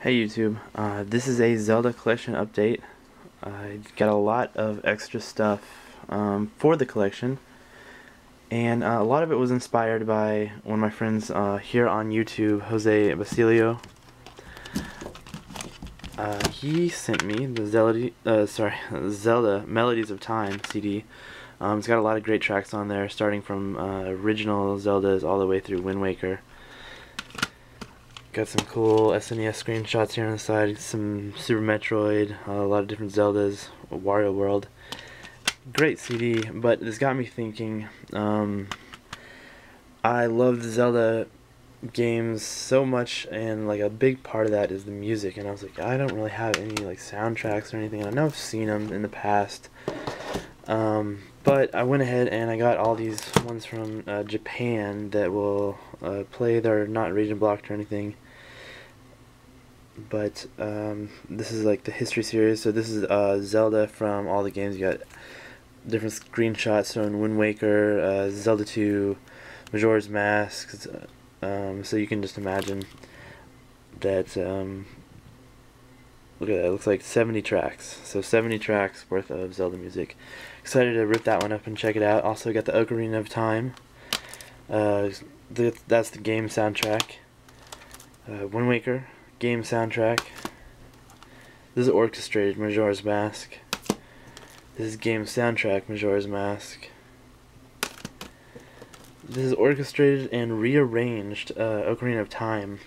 Hey YouTube, this is a Zelda collection update. I got a lot of extra stuff for the collection, and a lot of it was inspired by one of my friends here on YouTube, Jose Basilio. He sent me the Zelda Melodies of Time CD. It's got a lot of great tracks on there, starting from original Zeldas all the way through Wind Waker. Got some cool SNES screenshots here on the side, some Super Metroid, a lot of different Zeldas, Wario World. Great CD, but this got me thinking. I love the Zelda games so much, and like a big part of that is the music, and I was like, I don't really have any like soundtracks or anything, and I know I've seen them in the past. But I went ahead and I got all these ones from Japan that will play. They're not region blocked or anything. But this is like the history series. So this is Zelda from all the games. You got different screenshots showing Wind Waker, Zelda 2, Majora's Mask. So you can just imagine that. Look at that, it looks like 70 tracks. So 70 tracks worth of Zelda music. Excited to rip that one up and check it out. Also got the Ocarina of Time. That's the game soundtrack. Wind Waker, game soundtrack. This is orchestrated Majora's Mask. This is game soundtrack Majora's Mask. This is orchestrated and rearranged Ocarina of Time.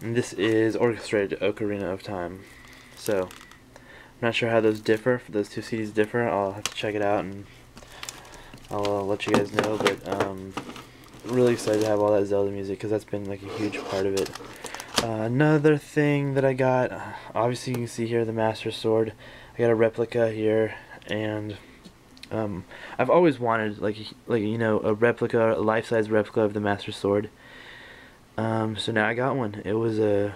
And this is orchestrated Ocarina of Time. So, I'm not sure how those differ. If those two CDs differ, I'll have to check it out and I'll let you guys know. But really excited to have all that Zelda music because that's been like a huge part of it. Another thing that I got, obviously you can see here the Master Sword. I got a replica here, and I've always wanted like you know, a replica, a life-size replica of the Master Sword. So now I got one. It was a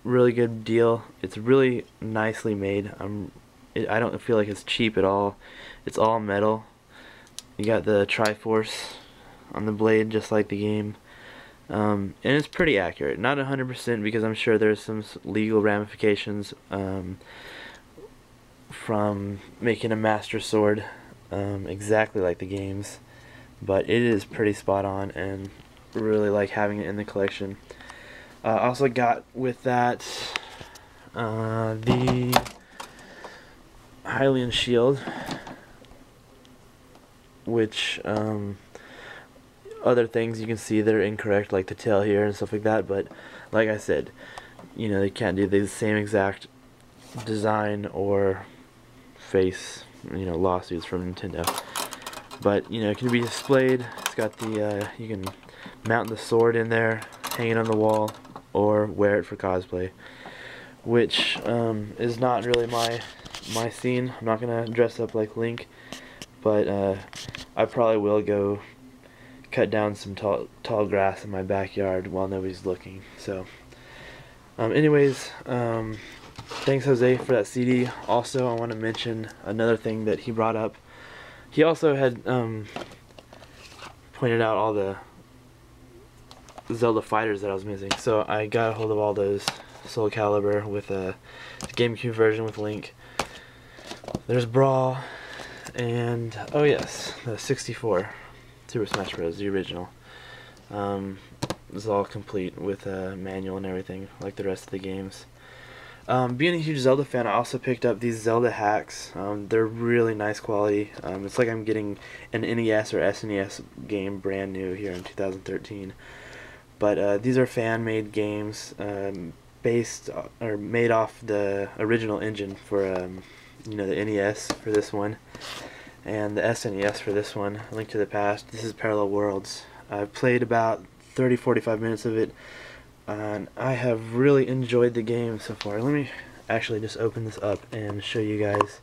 really good deal. It's really nicely made. I don't feel like it's cheap at all. It's all metal. You got the Triforce on the blade, just like the game. And it's pretty accurate. Not 100% because I'm sure there's some legal ramifications from making a Master Sword exactly like the games. But it is pretty spot on, and really like having it in the collection. Also got with that the Hylian shield, which other things you can see that are incorrect, like the tail here and stuff like that, but like I said, you know, they can't do the same exact design or face, you know, lawsuits from Nintendo. But you know, it can be displayed. It's got the you can mount the sword in there, hang it on the wall, or wear it for cosplay, which is not really my scene. I'm not gonna dress up like Link, but I probably will go cut down some tall grass in my backyard while nobody's looking. So anyways, thanks Jose for that CD. Also, I want to mention another thing that he brought up. He also had pointed out all the Zelda fighters that I was missing, so I got a hold of all those. Soul Calibur with the GameCube version with Link. There's Brawl, and oh yes, the 64 Super Smash Bros. The original. This is all complete with a manual and everything, like the rest of the games. Being a huge Zelda fan, I also picked up these Zelda hacks. They're really nice quality. It's like I'm getting an NES or SNES game brand new here in 2013. But these are fan-made games based or made off the original engine for you know, the NES for this one, and the SNES for this one, Link to the Past. This is Parallel Worlds. I've played about 30-45 minutes of it, and I have really enjoyed the game so far. Let me actually just open this up and show you guys,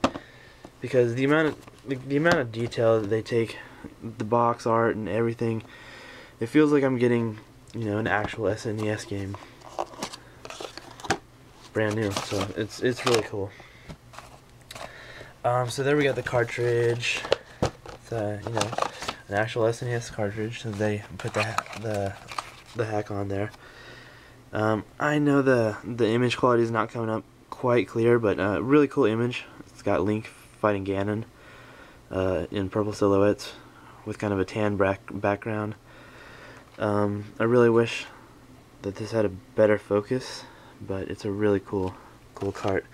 because the amount of detail that they take, the box art and everything, it feels like I'm getting, you know, an actual SNES game, brand new. So it's really cool. So there we got the cartridge. It's you know, an actual SNES cartridge. So they put the hack on there. I know the image quality is not coming up quite clear, but really cool image. It's got Link fighting Ganon in purple silhouettes with kind of a tan background. I really wish that this had a better focus, but it's a really cool cart.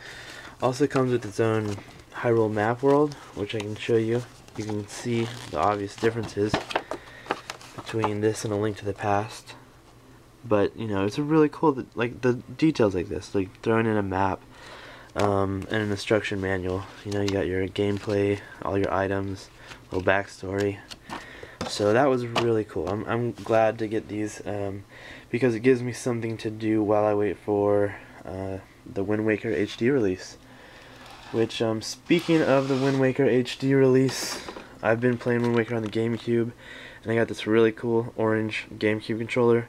Also comes with its own Hyrule map world, which I can show you. You can see the obvious differences between this and A Link to the Past. But you know, it's a really cool, like the details like this, like throwing in a map and an instruction manual. You know, you got your gameplay, all your items, little backstory. So that was really cool. I'm glad to get these because it gives me something to do while I wait for the Wind Waker HD release. Which, speaking of the Wind Waker HD release, I've been playing Wind Waker on the GameCube, and I got this really cool orange GameCube controller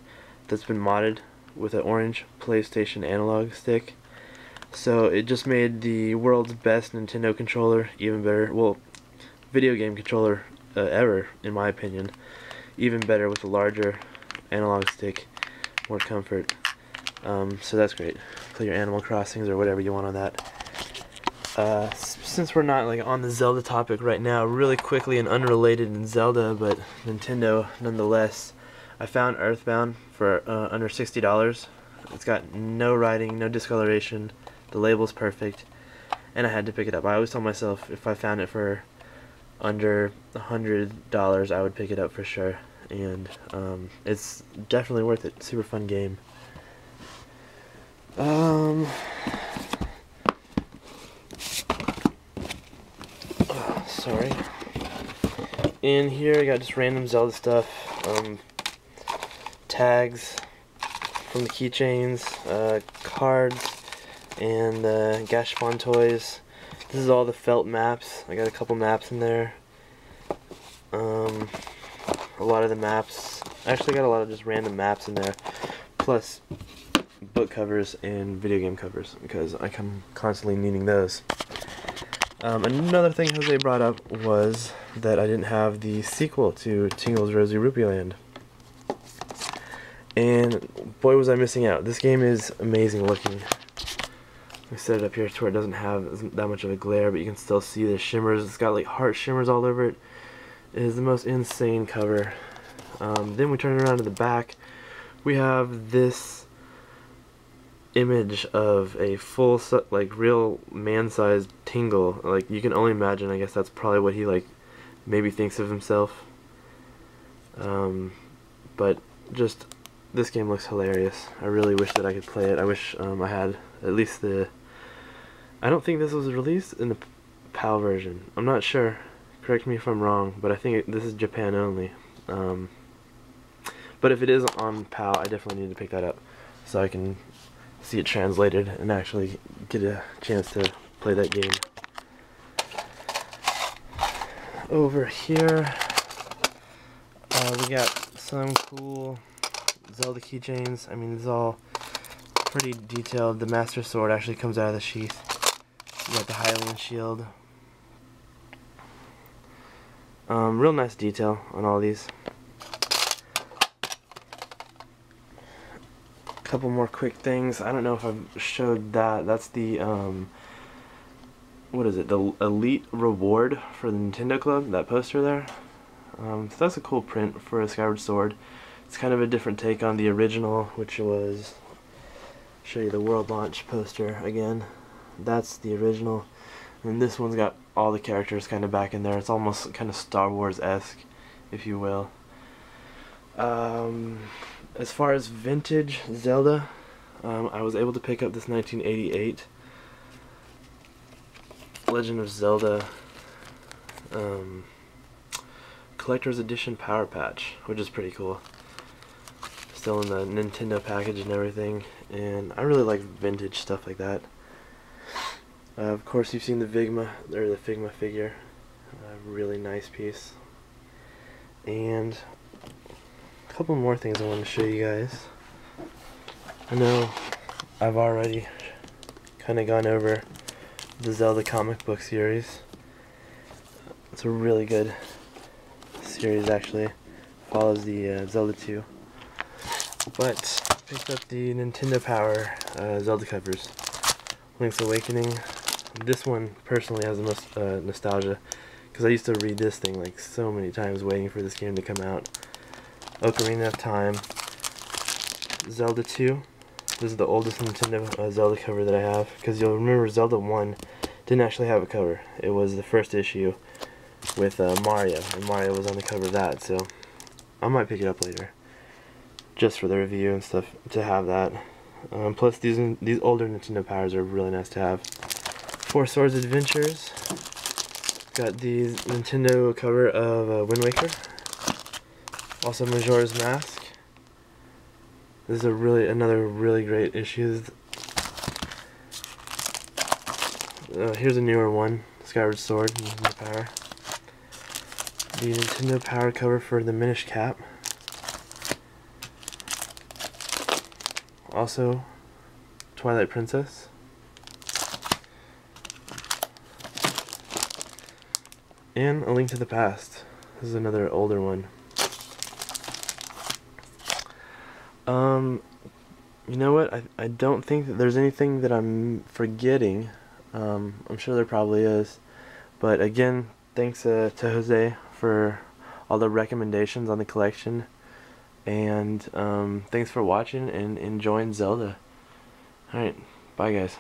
that's been modded with an orange PlayStation analog stick. So it just made the world's best Nintendo controller even better. Well, video game controller ever, in my opinion. Even better with a larger analog stick, more comfort. So that's great. Play your Animal Crossings or whatever you want on that. Since we're not like on the Zelda topic right now, really quickly and unrelated in Zelda, but Nintendo nonetheless, I found Earthbound for under $60. It's got no writing, no discoloration, the label's perfect, and I had to pick it up. I always tell myself if I found it for under $100, I would pick it up for sure, and it's definitely worth it. Super fun game. Sorry. In here I got just random Zelda stuff, tags from the keychains, cards, and Gashapon toys. This is all the felt maps. I got a couple maps in there. A lot of the maps. I actually got a lot of just random maps in there, plus book covers and video game covers because I come constantly needing those. Another thing Jose brought up was that I didn't have the sequel to Tingle's Rosy Rupee Land. And boy was I missing out. This game is amazing looking. I set it up here to where it doesn't have that much of a glare, but you can still see the shimmers. It's got like heart shimmers all over it. It is the most insane cover. Then we turn it around to the back. We have this image of a full, like real man-sized Tingle. Like you can only imagine. I guess that's probably what he like maybe thinks of himself. But just this game looks hilarious. I really wish that I could play it. I wish I had at least the. I don't think this was released in the PAL version. I'm not sure. Correct me if I'm wrong, but I think this is Japan only. But if it is on PAL, I definitely need to pick that up so I can see it translated and actually get a chance to play that game. Over here, we got some cool Zelda keychains. I mean, it's all pretty detailed. The Master Sword actually comes out of the sheath. You got the Hylian shield. Real nice detail on all these. Couple more quick things. I don't know if I've showed that. That's the what is it? The Elite Reward for the Nintendo Club. That poster there. So that's a cool print for a Skyward Sword. It's kind of a different take on the original, which was. Show you the World Launch poster again. That's the original, and this one's got all the characters kind of back in there. It's almost kind of Star Wars-esque, if you will. As far as vintage Zelda, I was able to pick up this 1988 Legend of Zelda Collector's Edition Power Patch, which is pretty cool. Still in the Nintendo package and everything, and I really like vintage stuff like that. Of course, you've seen the Figma figure, a really nice piece. And a couple more things I want to show you guys. I know I've already kind of gone over the Zelda comic book series. It's a really good series, actually. Follows the Zelda 2. But picked up the Nintendo Power Zelda covers. Link's Awakening. This one personally has the most nostalgia, because I used to read this thing like so many times waiting for this game to come out. Ocarina of Time. Zelda 2. This is the oldest Nintendo Zelda cover that I have, because you'll remember Zelda 1 didn't actually have a cover. It was the first issue with Mario, and Mario was on the cover of that, so I might pick it up later, just for the review and stuff, to have that. Plus these older Nintendo Powers are really nice to have. Four Swords Adventures. Got the Nintendo cover of Wind Waker. Also Majora's Mask. This is another really great issue. Here's a newer one, Skyward Sword, Nintendo Power. The Nintendo Power cover for the Minish Cap. Also, Twilight Princess. And A Link to the Past. This is another older one. You know what? I don't think that there's anything that I'm forgetting. I'm sure there probably is. But again, thanks to Jose for all the recommendations on the collection. And thanks for watching and enjoying Zelda. Alright, bye guys.